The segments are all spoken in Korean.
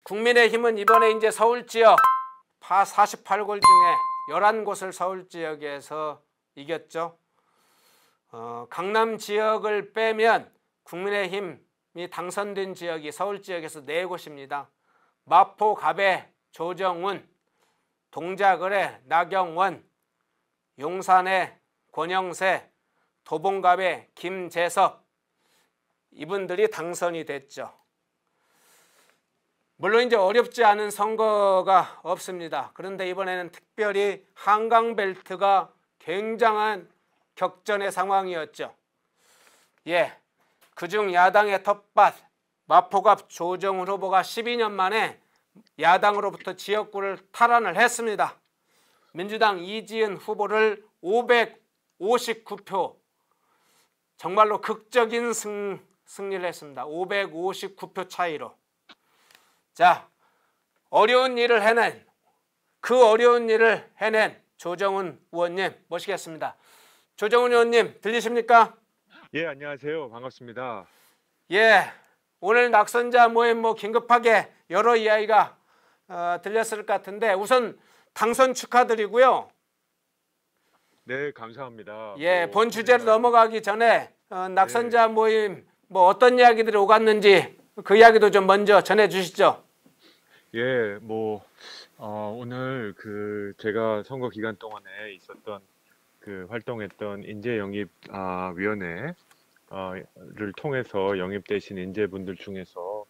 국민의힘은 이번에 이제 서울 지역 48곳 중에 11곳을 서울 지역에서 이겼죠. 강남 지역을 빼면 국민의힘이 당선된 지역이 서울 지역에서 4곳입니다. 마포, 갑에, 조정훈, 동작을에 나경원, 용산에 권영세, 도봉갑에 김재섭, 이분들이 당선이 됐죠. 물론 이제 어렵지 않은 선거가 없습니다. 그런데 이번에는 특별히 한강벨트가 굉장한 격전의 상황이었죠. 그중 야당의 텃밭 마포갑 조정훈 후보가 12년 만에 야당으로부터 지역구를 탈환을 했습니다. 민주당 이지은 후보를 559표, 정말로 극적인 승리를 했습니다. 559표 차이로. 자, 어려운 일을 해낸, 그 어려운 일을 해낸 조정훈 의원님 모시겠습니다. 조정훈 의원님 들리십니까? 예, 안녕하세요. 반갑습니다. 예, 오늘 낙선자 모임 긴급하게 여러 이야기가 들렸을 것 같은데 우선 당선 축하드리고요. 네, 감사합니다. 예, 본 주제로 넘어가기 전에 낙선자 모임 어떤 이야기들이 오갔는지 그 이야기도 좀 먼저 전해 주시죠. 예, 오늘 제가 선거 기간 동안에 있었던 활동했던 인재영입위원회를 통해서 영입되신 인재분들 중에서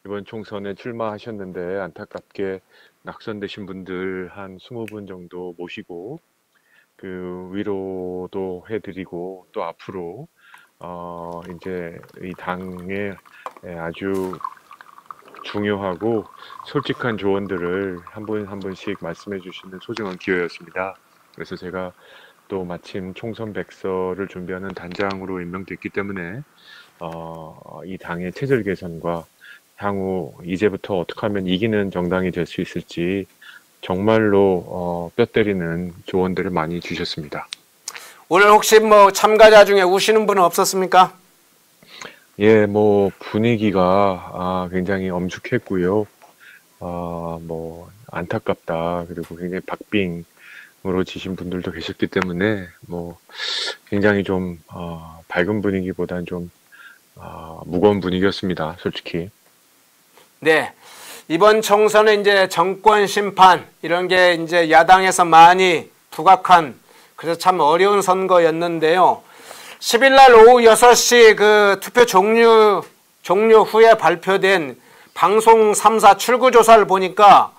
이번 총선에 출마하셨는데 안타깝게 낙선되신 분들 한 20분 정도 모시고 위로도 해드리고 또 앞으로 이제 이 당에 아주 중요하고 솔직한 조언들을 한 분 한 분씩 말씀해 주시는 소중한 기회였습니다. 그래서 제가 또 마침 총선 백서를 준비하는 단장으로 임명됐기 때문에 이 당의 체질 개선과 향후 이제부터 어떻게 하면 이기는 정당이 될 수 있을지 정말로 뼈 때리는 조언들을 많이 주셨습니다. 오늘 혹시 참가자 중에 우시는 분은 없었습니까? 예, 분위기가 굉장히 엄숙했고요. 안타깝다. 그리고 굉장히 박빙으로 지신 분들도 계셨기 때문에 굉장히 좀 밝은 분위기보다는 좀 무거운 분위기였습니다. 솔직히. 네. 이번 총선에 이제 정권 심판 이런 게 이제 야당에서 많이 부각한, 그래서 참 어려운 선거였는데요. 10일 날 오후 6시 투표 종료 후에 발표된 방송 3사 출구조사를 보니까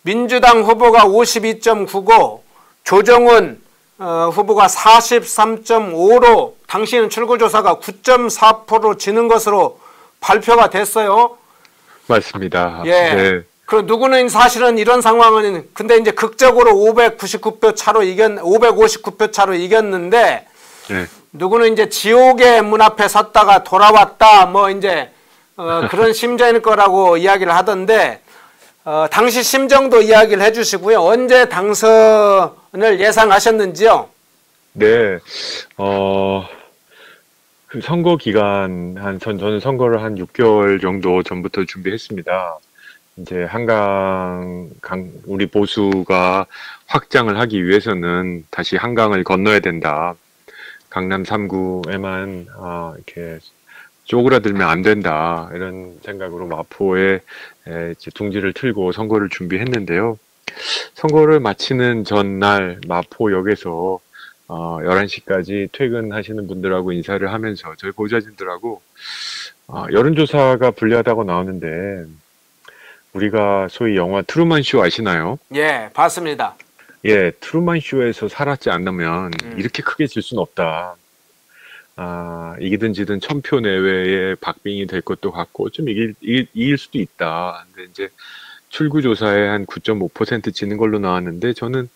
민주당 후보가 52.99, 조정훈 후보가 43.5로 당시에는 출구조사가 9.4%로 지는 것으로 발표가 됐어요. 맞습니다. 예. 네. 그 누구는 사실은 이런 상황은 근데 이제 극적으로 559표 차로 이겼는데 네. 누구는 이제 지옥의 문 앞에 섰다가 돌아왔다 그런 심정일 거라고 이야기를 하던데 당시 심정도 이야기를 해주시고요. 언제 당선을 예상하셨는지요? 네. 선거 기간 저는 선거를 한 6개월 정도 전부터 준비했습니다. 이제 우리 보수가 확장을 하기 위해서는 다시 한강을 건너야 된다. 강남 3구에만 이렇게 쪼그라들면 안 된다. 이런 생각으로 마포에 이제 둥지를 틀고 선거를 준비했는데요. 선거를 마치는 전날 마포역에서 11시까지 퇴근하시는 분들하고 인사를 하면서 저희 보좌진들하고 여론조사가 불리하다고 나오는데 우리가 소위 영화 트루먼 쇼 아시나요? 예, 봤습니다. 예, 트루먼 쇼에서 살았지 않으면 이렇게 크게 질 수는 없다. 이기든 지든 1000표 내외의 박빙이 될 것도 같고 좀 이길 수도 있다. 근데 이제 출구조사에 한 9.5% 지는 걸로 나왔는데 저는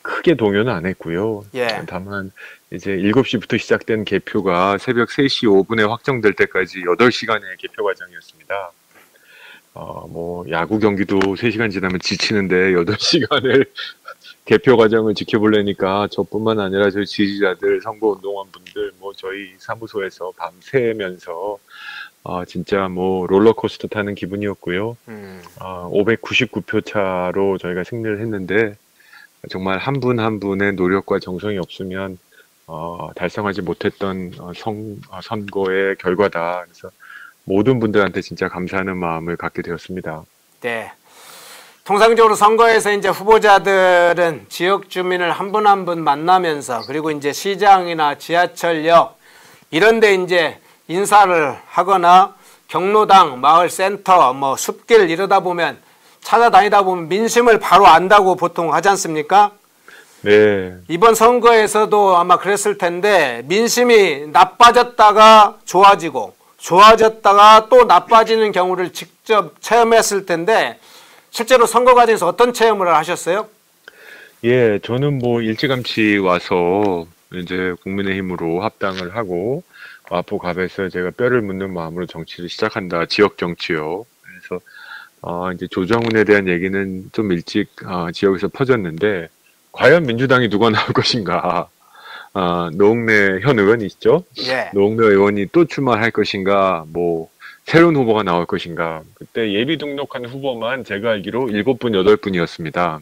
크게 동요는 안 했고요. 예. 다만 이제 7시부터 시작된 개표가 새벽 3시 5분에 확정될 때까지 8시간의 개표 과정이었습니다. 야구 경기도 3시간 지나면 지치는데 8시간을 개표 과정을 지켜보려니까 저뿐만 아니라 저희 지지자들, 선거운동원 분들, 저희 사무소에서 밤새면서 진짜 뭐 롤러코스터 타는 기분이었고요. 음, 599표 차로 저희가 승리를 했는데 정말 한 분 한 분의 노력과 정성이 없으면 달성하지 못했던 선거의 결과다. 그래서 모든 분들한테 진짜 감사하는 마음을 갖게 되었습니다. 네. 통상적으로 선거에서 이제 후보자들은 지역 주민을 한 분 한 분 만나면서 그리고 이제 시장이나 지하철역 이런 데 이제 인사를 하거나 경로당, 마을 센터, 뭐 숲길 이러다 보면 찾아다니다 보면 민심을 바로 안다고 보통 하지 않습니까? 네, 이번 선거에서도 아마 그랬을 텐데 민심이 나빠졌다가 좋아지고 좋아졌다가 또 나빠지는 경우를 직접 체험했을 텐데 실제로 선거 과정에서 어떤 체험을 하셨어요? 예, 저는 뭐 일찌감치 와서 이제 국민의힘으로 합당을 하고 마포갑에서 제가 뼈를 묻는 마음으로 정치를 시작한다. 지역 정치요. 그래서 이제 조정훈에 대한 얘기는 좀 일찍 지역에서 퍼졌는데 과연 민주당이 누가 나올 것인가? 노웅래 현 의원이시죠? 예. 노웅래 의원이 또 출마할 것인가? 뭐 새로운 후보가 나올 것인가? 그때 예비 등록한 후보만 제가 알기로 7분, 8분이었습니다.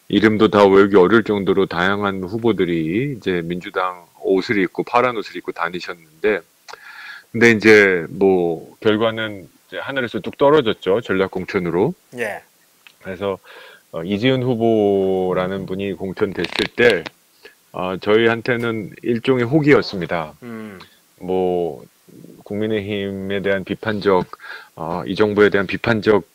이름도 다 외우기 어려울 정도로 다양한 후보들이 이제 민주당 옷을 입고 파란 옷을 입고 다니셨는데, 근데 이제 뭐 결과는 이제 하늘에서 뚝 떨어졌죠. 전략공천으로. 예. 그래서 이지은 후보라는 분이 공천됐을 때 저희한테는 일종의 혹이었습니다. 뭐 국민의힘에 대한 비판적 이 정부에 대한 비판적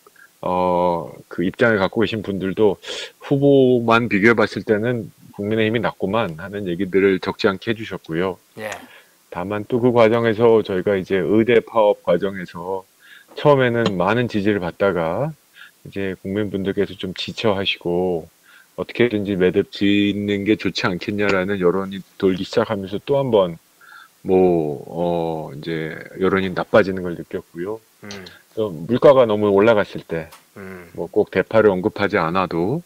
그 입장을 갖고 계신 분들도 후보만 비교해 봤을 때는 국민의힘이 낫구만 하는 얘기들을 적지 않게 해주셨고요. 예. 다만 또 그 과정에서 저희가 이제 의대 파업 과정에서 처음에는 많은 지지를 받다가 이제 국민분들께서 좀 지쳐하시고 어떻게든지 매듭 짓는 게 좋지 않겠냐라는 여론이 돌기 시작하면서 또 한 번 이제 여론이 나빠지는 걸 느꼈고요. 또 물가가 너무 올라갔을 때, 뭐 꼭 대파를 언급하지 않아도,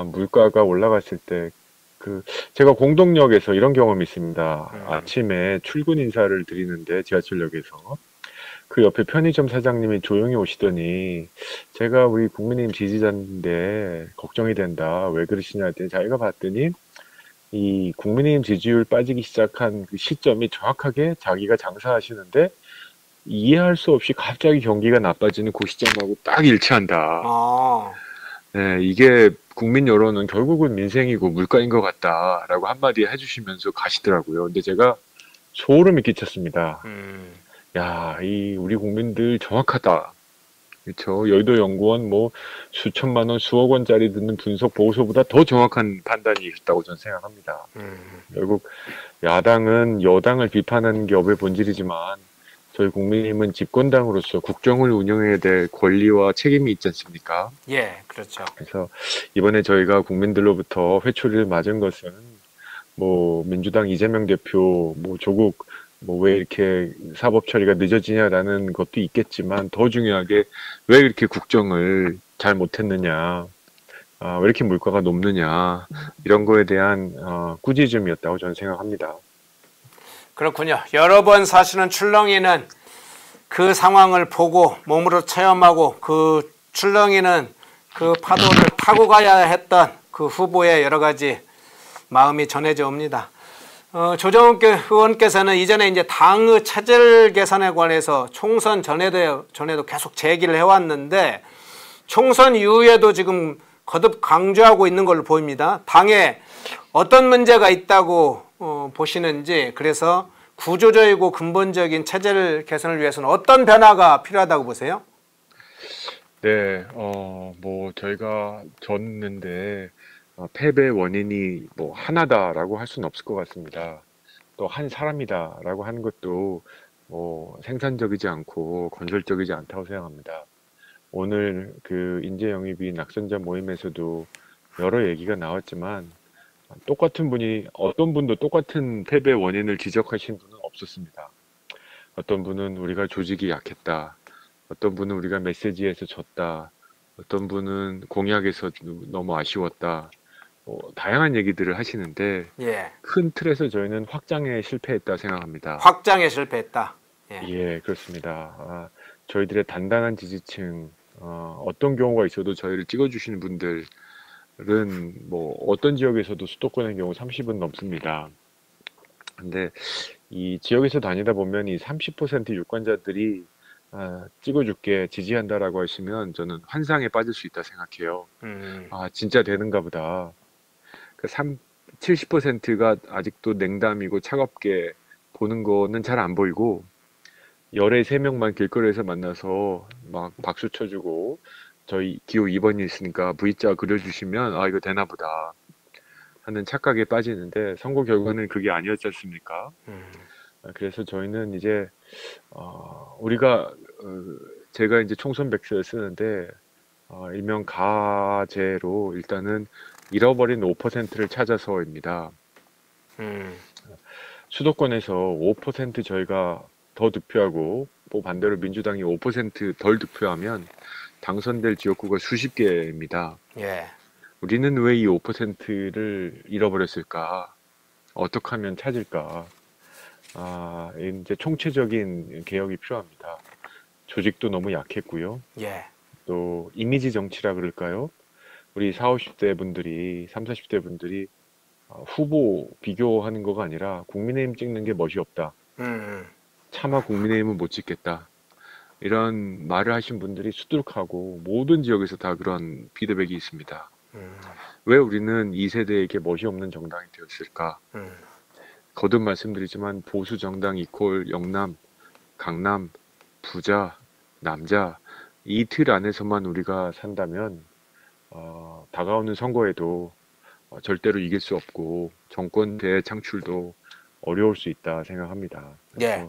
물가가 올라갔을 때, 제가 공동역에서 이런 경험이 있습니다. 아침에 출근 인사를 드리는데, 지하철역에서. 그 옆에 편의점 사장님이 조용히 오시더니, 제가 우리 국민의힘 지지자인데, 걱정이 된다. 왜 그러시냐 했더니, 자기가 봤더니, 이 국민의힘 지지율 빠지기 시작한 그 시점이 정확하게 자기가 장사하시는데 이해할 수 없이 갑자기 경기가 나빠지는 그 시점하고 딱 일치한다. 네, 이게 국민 여론은 결국은 민생이고 물가인 것 같다라고 한마디 해주시면서 가시더라고요. 근데 제가 소름이 끼쳤습니다. 야, 이 우리 국민들 정확하다. 그렇죠. 여의도 연구원 뭐 수천만 원, 수억 원짜리 듣는 분석 보고서보다 더 정확한 판단이 있었다고 저는 생각합니다. 결국 야당은 여당을 비판하는 게 업의 본질이지만 저희 국민의힘은 집권당으로서 국정을 운영해야 될 권리와 책임이 있지 않습니까? 예, 그렇죠. 그래서 이번에 저희가 국민들로부터 회초리를 맞은 것은 뭐 민주당 이재명 대표, 뭐 조국 뭐 왜 이렇게 사법 처리가 늦어지냐라는 것도 있겠지만 더 중요하게 왜 이렇게 국정을 잘 못했느냐, 왜 이렇게 물가가 높느냐 이런 거에 대한 꾸짖음이었다고 저는 생각합니다. 그렇군요. 여러 번 사실은 출렁이는 그 상황을 보고 몸으로 체험하고 그 출렁이는 그 파도를 타고 가야 했던 그 후보의 여러 가지 마음이 전해져 옵니다. 조정훈 의원께서는 이전에 이제 당의 체질 개선에 관해서 총선 전에도 계속 제기를 해왔는데 총선 이후에도 지금 거듭 강조하고 있는 걸로 보입니다. 당에 어떤 문제가 있다고 보시는지, 그래서 구조적이고 근본적인 체질 개선을 위해서는 어떤 변화가 필요하다고 보세요? 네, 뭐 저희가 졌는데 패배 원인이 뭐 하나다라고 할 수는 없을 것 같습니다. 또 한 사람이다라고 하는 것도 뭐 생산적이지 않고 건설적이지 않다고 생각합니다. 오늘 그 인재영입이 낙선자 모임에서도 여러 얘기가 나왔지만 똑같은 분이 어떤 분도 똑같은 패배 원인을 지적하신 분은 없었습니다. 어떤 분은 우리가 조직이 약했다. 어떤 분은 우리가 메시지에서 졌다. 어떤 분은 공약에서 너무 아쉬웠다. 다양한 얘기들을 하시는데 예. 큰 틀에서 저희는 확장에 실패했다 생각합니다. 확장에 실패했다. 예. 예, 그렇습니다. 저희들의 단단한 지지층, 어떤 경우가 있어도 저희를 찍어주시는 분들은 뭐 어떤 지역에서도 수도권의 경우 30은 넘습니다. 근데 이 지역에서 다니다 보면 이 30% 유권자들이 찍어줄게, 지지한다라고 하시면 저는 환상에 빠질 수 있다 생각해요. 진짜 되는가 보다. 그 70%가 아직도 냉담이고 차갑게 보는 거는 잘 안 보이고, 열의 3명만 길거리에서 만나서 막 박수 쳐주고 저희 기호 2번이 있으니까 V자 그려주시면 이거 되나 보다 하는 착각에 빠지는데, 선거 결과는 그게 아니었지 않습니까? 그래서 저희는 이제 우리가 제가 이제 총선 백서를 쓰는데 일명 가제로 일단은 잃어버린 5%를 찾아서입니다. 수도권에서 5% 저희가 더 득표하고 또 반대로 민주당이 5%덜 득표하면 당선될 지역구가 수십 개입니다. 예. 우리는 왜 이 5%를 잃어버렸을까? 어떻게 하면 찾을까? 이제 총체적인 개혁이 필요합니다. 조직도 너무 약했고요. 예. 또 이미지 정치라 그럴까요? 우리 40, 50대 분들이, 30, 40대 분들이 후보 비교하는 거가 아니라 국민의힘 찍는 게 멋이 없다. 차마 국민의힘은 못 찍겠다. 이런 말을 하신 분들이 수두룩하고 모든 지역에서 다 그런 피드백이 있습니다. 왜 우리는 2세대에게 멋이 없는 정당이 되었을까? 거듭 말씀드리지만 보수 정당 이퀄 영남, 강남, 부자, 남자 이 틀 안에서만 우리가 산다면 다가오는 선거에도 절대로 이길 수 없고 정권 대창출도 어려울 수 있다 생각합니다. 예.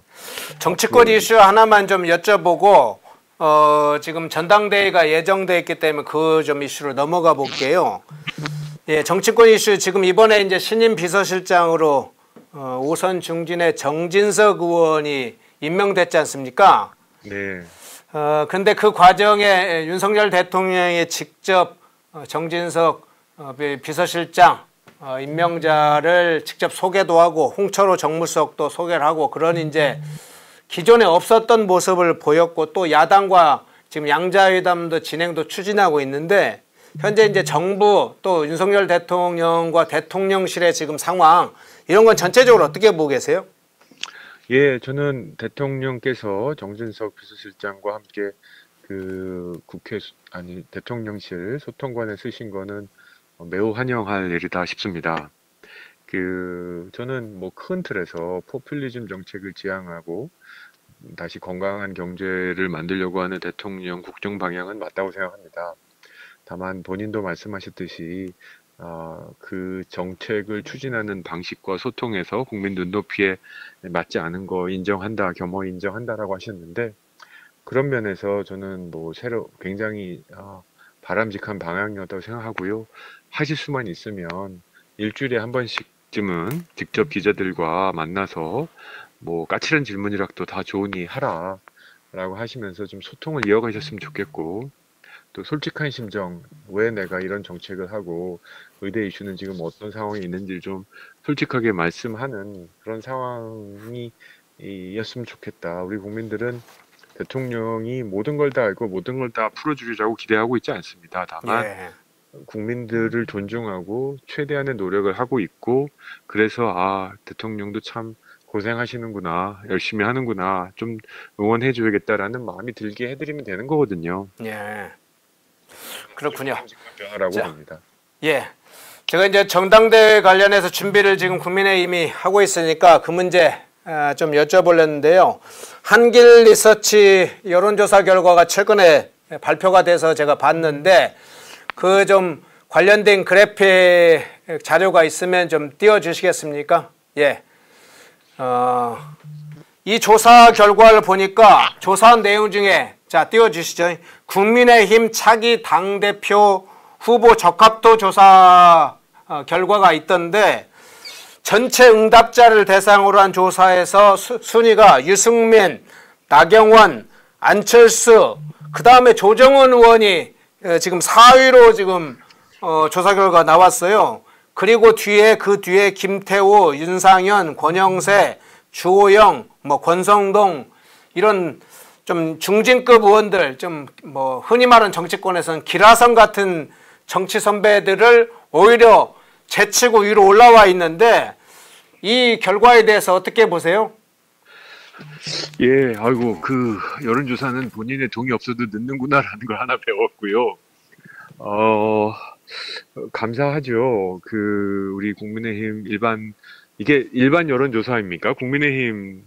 정치권 이슈 하나만 좀 여쭤보고 지금 전당대회가 예정돼 있기 때문에 그 좀 이슈로 넘어가 볼게요. 예, 정치권 이슈 지금 이번에 이제 신임 비서실장으로 오선 중진의 정진석 의원이 임명됐지 않습니까? 네. 근데 그 과정에 윤석열 대통령이 직접 정진석 비서실장 임명자를 직접 소개도 하고 홍철호 정무수석도 소개를 하고 그런 이제 기존에 없었던 모습을 보였고, 또 야당과 지금 양자회담도 진행도 추진하고 있는데 현재 이제 정부 또 윤석열 대통령과 대통령실의 지금 상황 이런 건 전체적으로 어떻게 보고 계세요? 예, 저는 대통령께서 정진석 비서실장과 함께 그 대통령실 소통관에 쓰신 거는 매우 환영할 일이다 싶습니다. 저는 뭐 큰 틀에서 포퓰리즘 정책을 지향하고 다시 건강한 경제를 만들려고 하는 대통령 국정 방향은 맞다고 생각합니다. 다만 본인도 말씀하셨듯이 그 정책을 추진하는 방식과 소통에서 국민 눈높이에 맞지 않은 거 인정한다, 겸허히 인정한다라고 하셨는데, 그런 면에서 저는 뭐 굉장히 바람직한 방향이었다고 생각하고요. 하실 수만 있으면 일주일에 한 번씩쯤은 직접 기자들과 만나서 뭐 까칠한 질문이라도 다 좋으니 하라 라고 하시면서 좀 소통을 이어가셨으면 좋겠고, 또 솔직한 심정, 왜 내가 이런 정책을 하고 의대 이슈는 지금 어떤 상황에 있는지 좀 솔직하게 말씀하는 그런 상황이 였으면 좋겠다. 우리 국민들은 대통령이 모든 걸 다 알고 모든 걸 다 풀어주리라고 기대하고 있지 않습니다. 다만 국민들을 존중하고 최대한의 노력을 하고 있고, 그래서 대통령도 참 고생하시는구나, 열심히 하는구나, 좀 응원해줘야겠다라는 마음이 들게 해드리면 되는 거거든요. 예, 그렇군요. 변화라고 봅니다. 예, 제가 이제 정당대회 관련해서 준비를 지금 국민의힘이 하고 있으니까 그 문제 좀 여쭤보려는데요. 한길 리서치 여론조사 결과가 최근에 발표가 돼서 제가 봤는데 그 좀 관련된 그래픽 자료가 있으면 좀 띄워주시겠습니까? 예. 이 조사 결과를 보니까 조사한 내용 중에 자 띄워주시죠. 국민의힘 차기 당대표 후보 적합도 조사 결과가 있던데 전체 응답자를 대상으로 한 조사에서 순위가 유승민, 나경원, 안철수, 그 다음에 조정은 의원이 지금 4위로 지금 조사 결과 나왔어요. 그리고 그 뒤에 김태우, 윤상현, 권영세, 주호영, 권성동 이런 좀 중진급 의원들, 좀 뭐 흔히 말하는 정치권에서는 기라성 같은 정치 선배들을 오히려 제치고 위로 올라와 있는데 이 결과에 대해서 어떻게 보세요? 예, 아이고, 그 여론조사는 본인의 동의 없어도 늦는구나라는 걸 하나 배웠고요. 감사하죠. 우리 국민의힘 이게 일반 여론조사입니까? 국민의힘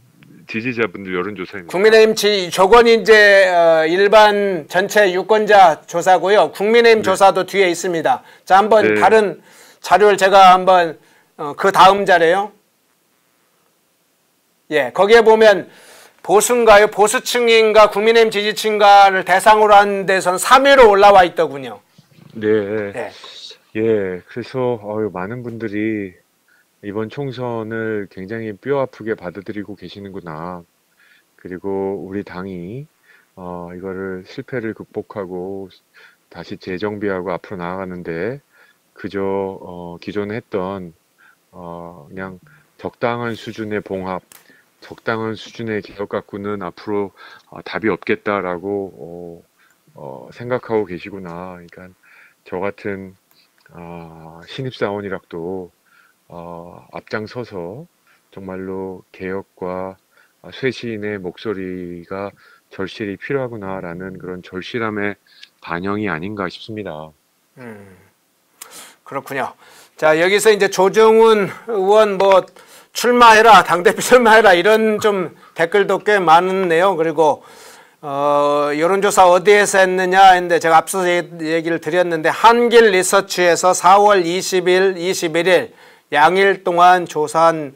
지지자분들 여론조사입니까? 국민의힘 저건이 이제 일반 전체 유권자 조사고요. 국민의힘 조사도 뒤에 있습니다. 자, 한번 다른 자료를 제가 한번 그 다음 자료요. 예, 거기에 보면 보수인가요? 보수층인가 국민의힘 지지층가를 대상으로 한 데선 3위로 올라와 있더군요. 네. 예, 그래서 많은 분들이 이번 총선을 굉장히 뼈 아프게 받아들이고 계시는구나. 그리고 우리 당이 이거를 실패를 극복하고 다시 재정비하고 앞으로 나아가는데 그저 기존에 했던 그냥 적당한 수준의 봉합, 적당한 수준의 개혁 갖고는 앞으로 답이 없겠다라고 생각하고 계시구나. 그러니까 저 같은 신입사원이라도 앞장서서 정말로 개혁과 쇄신의 목소리가 절실히 필요하구나라는 그런 절실함의 반영이 아닌가 싶습니다. 그렇군요. 자, 여기서 이제 조정훈 의원 뭐 출마해라, 당대표 출마해라 이런 좀 댓글도 꽤 많네요. 그리고 여론조사 어디에서 했느냐 했는데 제가 앞서 얘기를 드렸는데 한길 리서치에서 4월 20일, 21일 양일 동안 조사한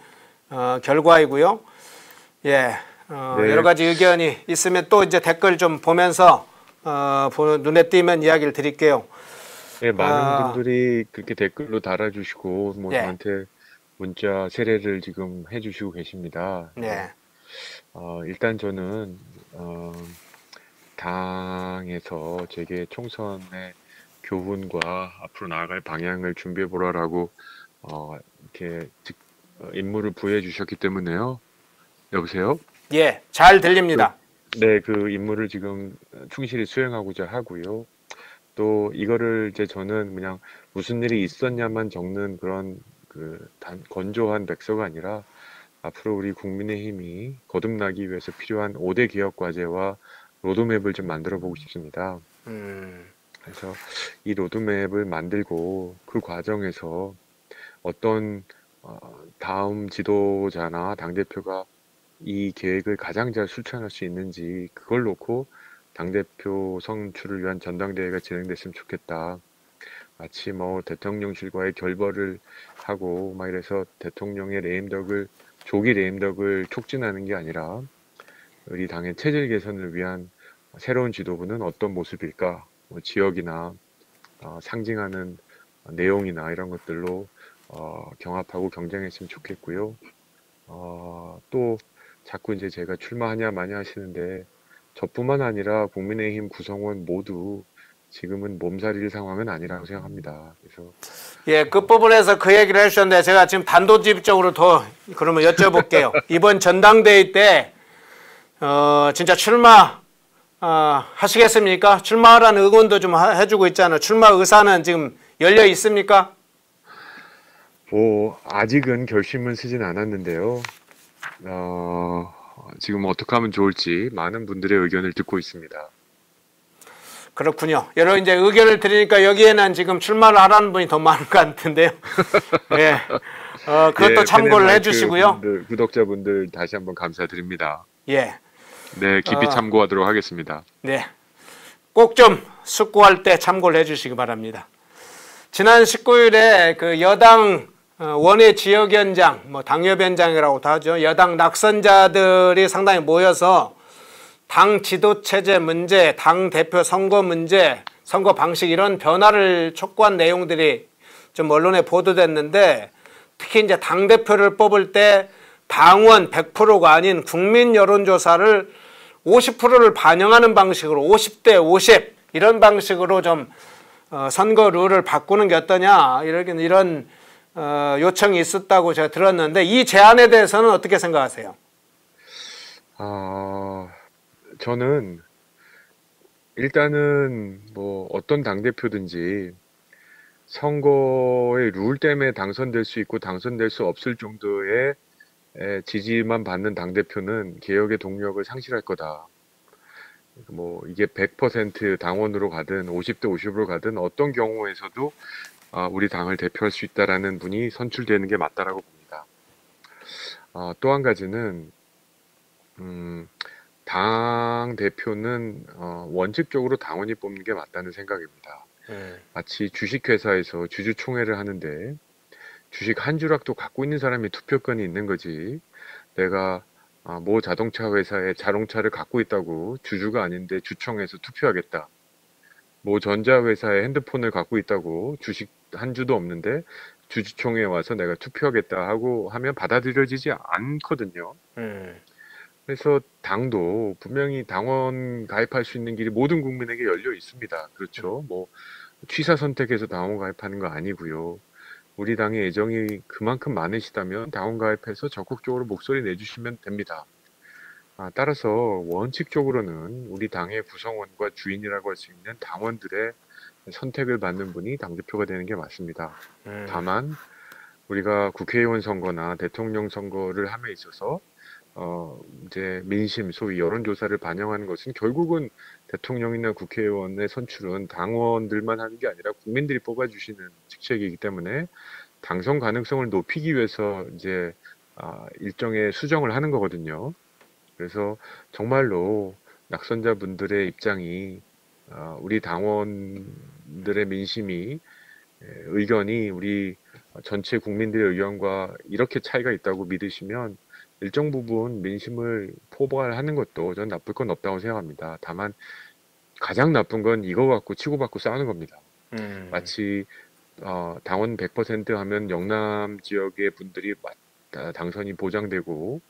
결과이고요. 예, 네. 여러 가지 의견이 있으면 또 이제 댓글 좀 보면서 눈에 띄면 이야기를 드릴게요. 네, 많은 분들이 그렇게 댓글로 달아주시고 뭐 저한테 문자 세례를 지금 해주시고 계십니다. 네. 일단 저는 당에서 제게 총선의 교훈과 앞으로 나아갈 방향을 준비해 보라라고 이렇게 임무를 부여해 주셨기 때문에요. 여보세요? 예, 잘 들립니다. 네, 그 임무를 지금 충실히 수행하고자 하고요. 또 이거를 이제 저는 그냥 무슨 일이 있었냐만 적는 그런 건조한 백서가 아니라 앞으로 우리 국민의힘이 거듭나기 위해서 필요한 5대 개혁 과제와 로드맵을 좀 만들어 보고 싶습니다. 그래서 이 로드맵을 만들고 그 과정에서 어떤 다음 지도자나 당대표가 이 계획을 가장 잘 실천할 수 있는지 그걸 놓고 당대표 선출을 위한 전당대회가 진행됐으면 좋겠다. 마치 뭐 대통령실과의 결별을 하고 막 이래서 대통령의 조기 레임덕을 촉진하는 게 아니라 우리 당의 체질 개선을 위한 새로운 지도부는 어떤 모습일까? 뭐 지역이나 상징하는 내용이나 이런 것들로 경합하고 경쟁했으면 좋겠고요. 또 자꾸 이제 제가 출마하냐 마냐 하시는데 저뿐만 아니라 국민의힘 구성원 모두 지금은 몸살일 상황은 아니라고 생각합니다. 그래서 예, 끝부분에서 그 얘기를 해주셨는데 제가 지금 단도직입적으로 더 그러면 여쭤볼게요. 이번 전당대회 때 진짜 출마 하시겠습니까? 출마하라는 의견도 좀 해주고 있잖아요. 출마 의사는 지금 열려 있습니까? 아직은 결심은 쓰진 않았는데요. 지금 어떻게 하면 좋을지 많은 분들의 의견을 듣고 있습니다. 그렇군요. 여러 이제 의견을 드리니까 여기에는 지금 출마를 하라는 분이 더 많은 것 같은데요. 예. 그것도 참고를 해주시고요. 구독자분들 다시 한번 감사드립니다. 예. 네, 깊이 참고하도록 하겠습니다. 네. 꼭 좀 숙고할 때 참고를 해주시기 바랍니다. 지난 19일에 그 여당 원외 지역위원장, 뭐 당협위원장이라고도 하죠. 여당 낙선자들이 상당히 모여서 당 지도체제 문제, 당 대표 선거 문제, 선거 방식 이런 변화를 촉구한 내용들이 좀 언론에 보도됐는데 특히 이제 당 대표를 뽑을 때 당원 100%가 아닌 국민 여론조사를 50%를 반영하는 방식으로 50대 50 이런 방식으로 좀 선거 룰을 바꾸는 게 어떠냐 이런 요청이 있었다고 제가 들었는데 이 제안에 대해서는 어떻게 생각하세요? 저는 일단은 뭐 어떤 당대표든지 선거의 룰 때문에 당선될 수 있고 당선될 수 없을 정도의 지지만 받는 당대표는 개혁의 동력을 상실할 거다. 뭐 이게 100% 당원으로 가든 50대 50으로 가든 어떤 경우에서도 우리 당을 대표할 수 있다라는 분이 선출되는 게 맞다라고 봅니다. 또 한 가지는 당 대표는 원칙적으로 당원이 뽑는 게 맞다는 생각입니다. 마치 주식회사에서 주주총회를 하는데 주식 한 주락도 갖고 있는 사람이 투표권이 있는 거지. 내가 모 자동차 회사에 자동차를 갖고 있다고 주주가 아닌데 주총에서 투표하겠다. 모 전자회사에 핸드폰을 갖고 있다고 주식 한 주도 없는데 주주총회에 와서 내가 투표하겠다 하고 하면 받아들여지지 않거든요. 그래서 당도 분명히 당원 가입할 수 있는 길이 모든 국민에게 열려 있습니다. 그렇죠. 뭐 취사 선택해서 당원 가입하는 거 아니고요. 우리 당의 애정이 그만큼 많으시다면 당원 가입해서 적극적으로 목소리 내주시면 됩니다. 따라서 원칙적으로는 우리 당의 구성원과 주인이라고 할 수 있는 당원들의 선택을 받는 분이 당대표가 되는 게 맞습니다. 다만 우리가 국회의원 선거나 대통령 선거를 함에 있어서 이제 민심, 소위 여론조사를 반영하는 것은 결국은 대통령이나 국회의원의 선출은 당원들만 하는 게 아니라 국민들이 뽑아주시는 직책이기 때문에 당선 가능성을 높이기 위해서 이제 일정의 수정을 하는 거거든요. 그래서 정말로 낙선자분들의 입장이 우리 당원들의 민심이 의견이 우리 전체 국민들의 의견과 이렇게 차이가 있다고 믿으시면 일정 부분 민심을 포괄하는 것도 전 나쁠 건 없다고 생각합니다. 다만 가장 나쁜 건 이거 갖고 치고받고 싸우는 겁니다. 마치 당원 100% 하면 영남 지역의 분들이 당선이 보장되고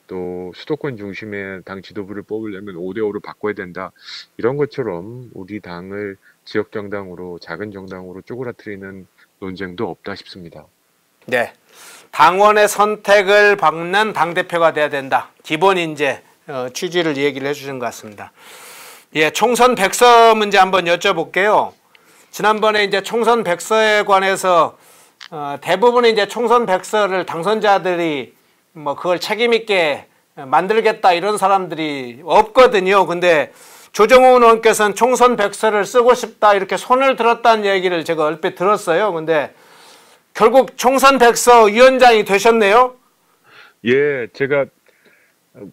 또 수도권 중심의 당 지도부를 뽑으려면 5대5로 바꿔야 된다. 이런 것처럼 우리 당을 지역 정당으로 작은 정당으로 쪼그라뜨리는 논쟁도 없다 싶습니다. 네. 당원의 선택을 받는 당대표가 돼야 된다. 기본 이제 취지를 얘기를 해주신 것 같습니다. 예, 총선 백서 문제 한번 여쭤볼게요. 지난번에 이제 총선 백서에 관해서 대부분의 이제 총선 백서를 당선자들이 뭐 그걸 책임 있게 만들겠다 이런 사람들이 없거든요. 근데 조정훈 의원께서는 총선 백서를 쓰고 싶다 이렇게 손을 들었다는 얘기를 제가 얼핏 들었어요. 근데 결국 총선 백서 위원장이 되셨네요. 예, 제가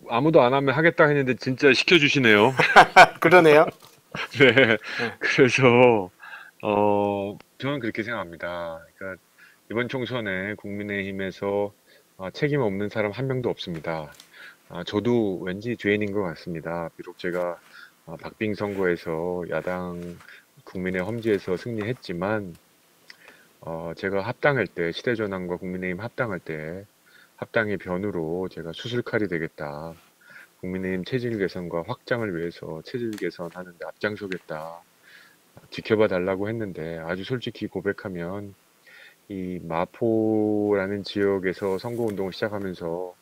아무도 안 하면 하겠다 했는데 진짜 시켜주시네요. 그러네요. 네. 그래서 저는 그렇게 생각합니다. 그러니까 이번 총선에 국민의힘에서 책임 없는 사람 한 명도 없습니다. 저도 왠지 죄인인 것 같습니다. 비록 제가 박빙 선거에서 야당 국민의 험지에서 승리했지만 제가 합당할 때 시대전환과 국민의힘 합당할 때 합당의 변으로 제가 수술칼이 되겠다. 국민의힘 체질 개선과 확장을 위해서 체질 개선하는 데 앞장서겠다. 지켜봐 달라고 했는데 아주 솔직히 고백하면 이 마포라는 지역에서 선거운동을 시작하면서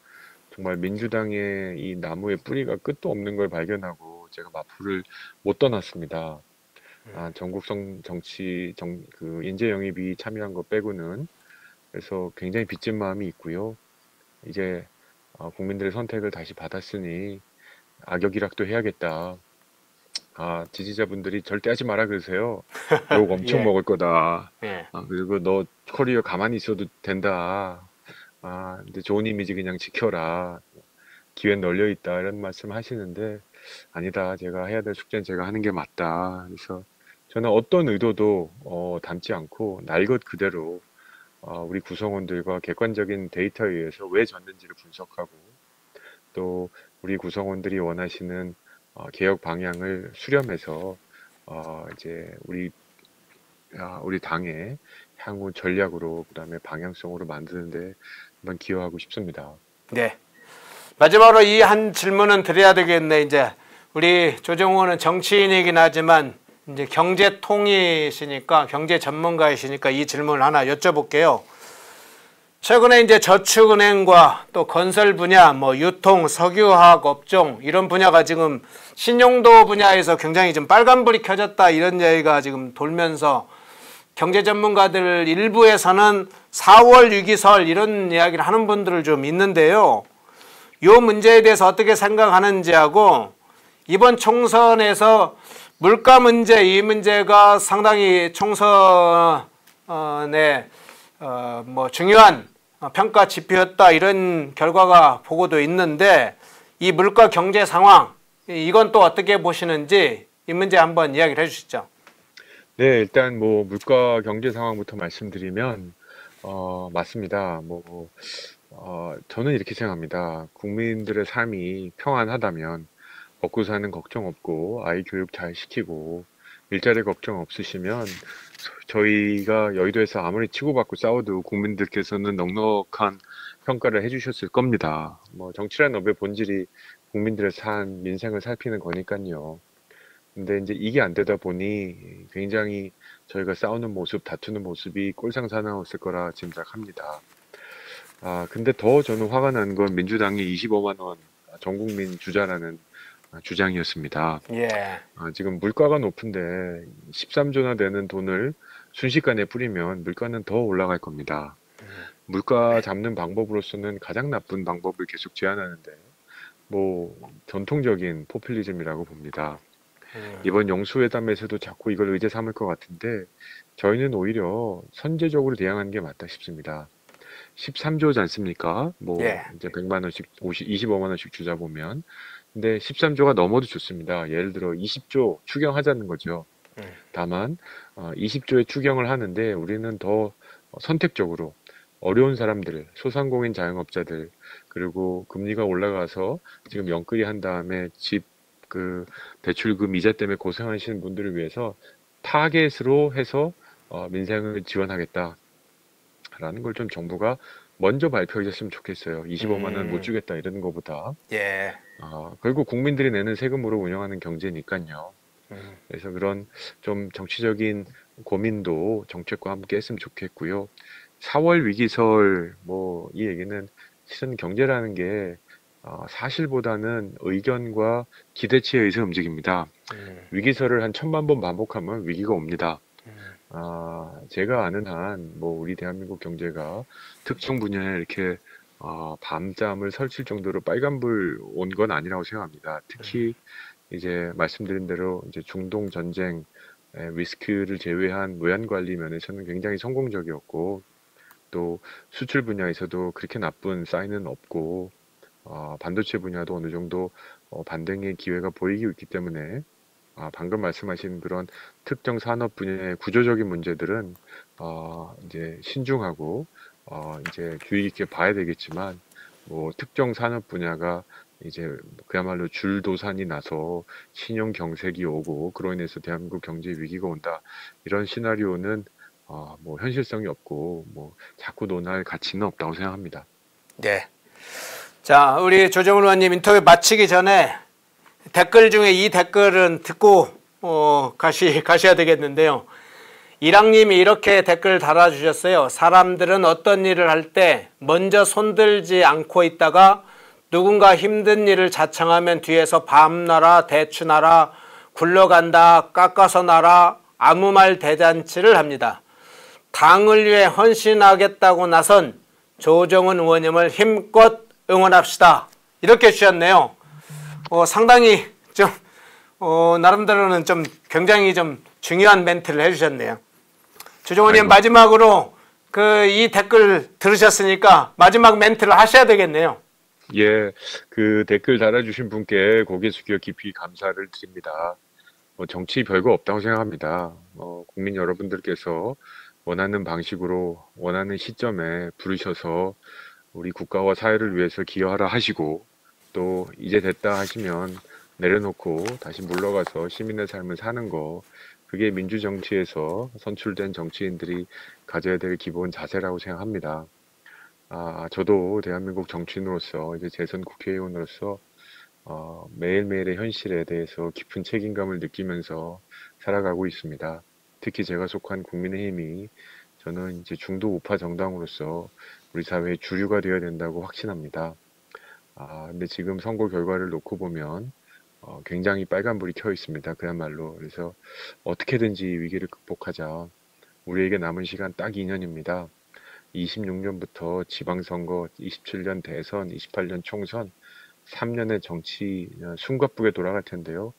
정말 민주당의 이 나무의 뿌리가 끝도 없는 걸 발견하고 제가 마포를 못 떠났습니다. 전국성 정치 그 인재 영입이 참여한 거 빼고는. 그래서 굉장히 빚진 마음이 있고요. 이제 국민들의 선택을 다시 받았으니 악역이락도 해야겠다. 지지자분들이 절대 하지 마라 그러세요. 욕 엄청 예. 먹을 거다. 예. 그리고 너 커리어 가만히 있어도 된다. 근데 좋은 이미지 그냥 지켜라. 기회는 널려 있다. 이런 말씀 하시는데 아니다. 제가 해야 될 숙제는 제가 하는 게 맞다. 그래서 저는 어떤 의도도 담지 않고 날 것 그대로 우리 구성원들과 객관적인 데이터에 의해서 왜 졌는지를 분석하고 또 우리 구성원들이 원하시는 개혁 방향을 수렴해서 이제 우리 당의 향후 전략으로 그다음에 방향성으로 만드는데 한번 기여하고 싶습니다. 네. 마지막으로 이 한 질문은 드려야 되겠네. 이제 우리 조정훈 의원은 정치인이긴 하지만 이제 경제통이시니까 경제 전문가이시니까 이 질문을 하나 여쭤볼게요. 최근에 이제 저축은행과 또 건설 분야, 뭐 유통, 석유화학 업종 이런 분야가 지금 신용도 분야에서 굉장히 좀 빨간불이 켜졌다 이런 얘기가 지금 돌면서 경제 전문가들 일부에서는 4월 위기설 이런 이야기를 하는 분들을 좀 있는데요. 이 문제에 대해서 어떻게 생각하는지하고 이번 총선에서 물가 문제 이 문제가 상당히 총선에 뭐 중요한 평가 지표였다 이런 결과가 보고도 있는데 이 물가 경제 상황 이건 또 어떻게 보시는지 이 문제 한번 이야기를 해주시죠. 네, 일단 뭐 물가 경제 상황부터 말씀드리면 맞습니다. 저는 이렇게 생각합니다. 국민들의 삶이 평안하다면 먹고 사는 걱정 없고 아이 교육 잘 시키고 일자리 걱정 없으시면 저희가 여의도에서 아무리 치고받고 싸워도 국민들께서는 넉넉한 평가를 해주셨을 겁니다. 뭐 정치라는 업의 본질이 국민들의 삶, 민생을 살피는 거니까요. 근데 이제 이게 안 되다 보니 굉장히 저희가 싸우는 모습, 다투는 모습이 꼴상사나웠을 거라 짐작합니다. 근데 더 저는 화가 난 건 민주당이 25만 원 전 국민 주자라는 주장이었습니다. 예. 지금 물가가 높은데 13조나 되는 돈을 순식간에 뿌리면 물가는 더 올라갈 겁니다. 물가 잡는 방법으로서는 가장 나쁜 방법을 계속 제안하는데 뭐 전통적인 포퓰리즘이라고 봅니다. 이번 영수회담에서도 자꾸 이걸 의제 삼을 것 같은데 저희는 오히려 선제적으로 대응하는 게 맞다 싶습니다. 13조지 않습니까? 뭐 예. 이제 100만 원씩 25만 원씩 주자 보면 근데 13조가 넘어도 좋습니다. 예를 들어 20조 추경하자는 거죠. 다만 20조의 추경을 하는데 우리는 더 선택적으로 어려운 사람들, 소상공인 자영업자들 그리고 금리가 올라가서 지금 영끌이 한 다음에 집 그 대출금 이자 때문에 고생하시는 분들을 위해서 타겟으로 해서 민생을 지원하겠다라는 걸 좀 정부가 먼저 발표했으면 좋겠어요. 25만 원 못 주겠다 이러는 것보다. 예. 결국 국민들이 내는 세금으로 운영하는 경제니까요. 그래서 그런 좀 정치적인 고민도 정책과 함께 했으면 좋겠고요. 4월 위기설 뭐 이 얘기는 실은 경제라는 게 사실보다는 의견과 기대치에 의해서 움직입니다. 위기설을 한 1,000만 번 반복하면 위기가 옵니다. 제가 아는 한 뭐 우리 대한민국 경제가 특정 분야에 이렇게 밤잠을 설칠 정도로 빨간불 온 건 아니라고 생각합니다. 특히 이제 말씀드린 대로 이제 중동 전쟁 리스크를 제외한 외환 관리 면에서는 굉장히 성공적이었고 또 수출 분야에서도 그렇게 나쁜 사인은 없고 반도체 분야도 어느 정도 반등의 기회가 보이고 있기 때문에 방금 말씀하신 그런 특정 산업 분야의 구조적인 문제들은 이제 신중하고 이제 주의 깊게 봐야 되겠지만 뭐 특정 산업 분야가 이제 그야말로 줄도산이 나서 신용 경색이 오고 그로 인해서 대한민국 경제 위기가 온다 이런 시나리오는 뭐 현실성이 없고 뭐 자꾸 논할 가치는 없다고 생각합니다. 네. 자, 우리 조정훈 의원님 인터뷰 마치기 전에 댓글 중에 이 댓글은 듣고 가셔야 되겠는데요. 이랑님이 이렇게 댓글 달아주셨어요. 사람들은 어떤 일을 할 때 먼저 손들지 않고 있다가 누군가 힘든 일을 자청하면 뒤에서 밤나라, 대추나라, 굴러간다, 깎아서 나라, 아무 말 대잔치를 합니다. 당을 위해 헌신하겠다고 나선 조정훈 의원님을 힘껏 응원합시다. 이렇게 주셨네요. 상당히 좀 나름대로는 좀 굉장히 좀 중요한 멘트를 해주셨네요. 조정훈님 마지막으로 이 댓글 들으셨으니까 마지막 멘트를 하셔야 되겠네요. 예, 그 댓글 달아주신 분께 고개 숙여 깊이 감사를 드립니다. 정치 별거 없다고 생각합니다. 국민 여러분들께서 원하는 방식으로 원하는 시점에 부르셔서 우리 국가와 사회를 위해서 기여하라 하시고 또 이제 됐다 하시면 내려놓고 다시 물러가서 시민의 삶을 사는 거 그게 민주정치에서 선출된 정치인들이 가져야 될 기본 자세라고 생각합니다. 저도 대한민국 정치인으로서 이제 재선 국회의원으로서 매일매일의 현실에 대해서 깊은 책임감을 느끼면서 살아가고 있습니다. 특히 제가 속한 국민의힘이 저는 이제 중도 우파 정당으로서 우리 사회의 주류가 되어야 된다고 확신합니다. 근데 지금 선거 결과를 놓고 보면 굉장히 빨간불이 켜 있습니다. 그야말로. 그래서 어떻게든지 위기를 극복하자. 우리에게 남은 시간 딱 2년입니다. 26년부터 지방선거, 27년 대선, 28년 총선, 3년의 정치 숨가쁘게 돌아갈 텐데요.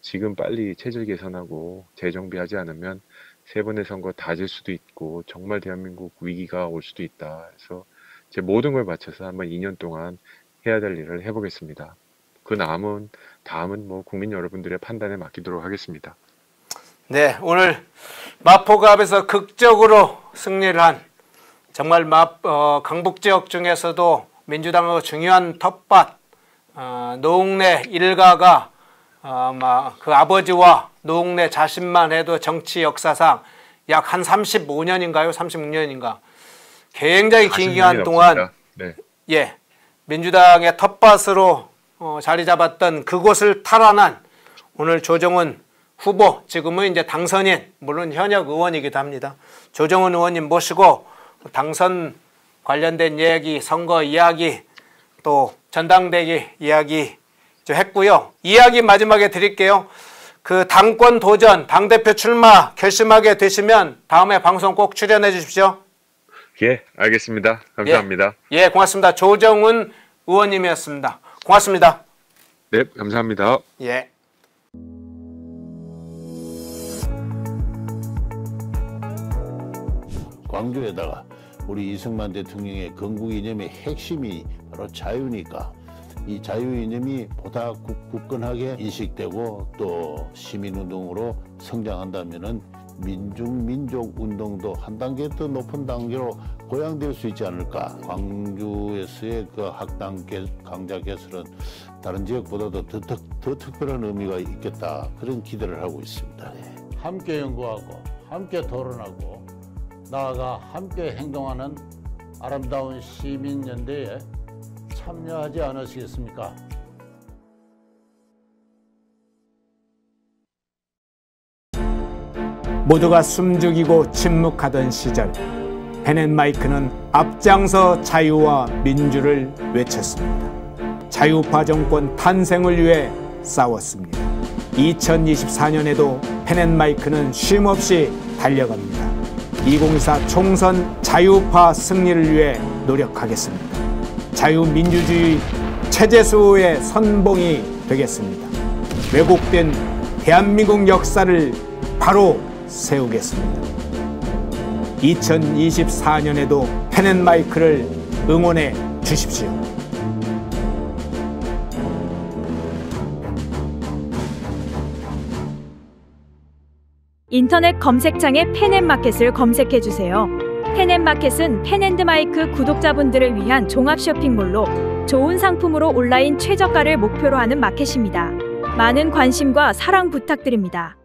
지금 빨리 체질 개선하고 재정비하지 않으면 세 번의 선거 다 질 수도 있고 정말 대한민국 위기가 올 수도 있다. 그래서 제 모든 걸 바쳐서 한번 2년 동안 해야 될 일을 해보겠습니다. 그 다음은 뭐 국민 여러분들의 판단에 맡기도록 하겠습니다. 네, 오늘 마포갑에서 극적으로 승리를 한 정말 강북 지역 중에서도 민주당의 중요한 텃밭 노웅래 일가가 그 아버지와 노웅래 자신만 해도 정치 역사상 약 한 35년인가요? 36년인가 굉장히 긴 기간 동안 네. 예, 민주당의 텃밭으로 자리 잡았던 그곳을 탈환한 오늘 조정은 후보, 지금은 이제 당선인, 물론 현역 의원이기도 합니다. 조정은 의원님 모시고 당선 관련된 이야기, 선거 이야기, 또 전당대회 이야기 좀 했고요. 이야기 마지막에 드릴게요. 그 당권 도전, 당대표 출마 결심하게 되시면 다음에 방송 꼭 출연해 주십시오. 예, 알겠습니다. 감사합니다. 예, 고맙습니다. 조정은 의원님이었습니다. 고맙습니다. 네, 감사합니다. 예. 광주에다가 우리 이승만 대통령의 건국 이념의 핵심이 바로 자유니까 이 자유 이념이 보다 굳건하게 인식되고 또 시민운동으로 성장한다면은 민족 운동도 한 단계 더 높은 단계로 고양될 수 있지 않을까. 광주에서의 그 학당 강자 개설은 다른 지역보다도 더 특별한 의미가 있겠다, 그런 기대를 하고 있습니다. 함께 연구하고 함께 토론하고 나아가 함께 행동하는 아름다운 시민연대에 참여하지 않으시겠습니까? 모두가 숨죽이고 침묵하던 시절, 펜앤마이크는 앞장서 자유와 민주를 외쳤습니다. 자유파 정권 탄생을 위해 싸웠습니다. 2024년에도 펜앤마이크는 쉼없이 달려갑니다. 2024 총선 자유파 승리를 위해 노력하겠습니다. 자유민주주의 체제수호의 선봉이 되겠습니다. 왜곡된 대한민국 역사를 바로 세우겠습니다. 2024년에도 펜앤마이크를 응원해 주십시오. 인터넷 검색창에 펜앤마켓을 검색해 주세요. 펜앤마켓은 펜앤드마이크 구독자분들을 위한 종합 쇼핑몰로 좋은 상품으로 온라인 최저가를 목표로 하는 마켓입니다. 많은 관심과 사랑 부탁드립니다.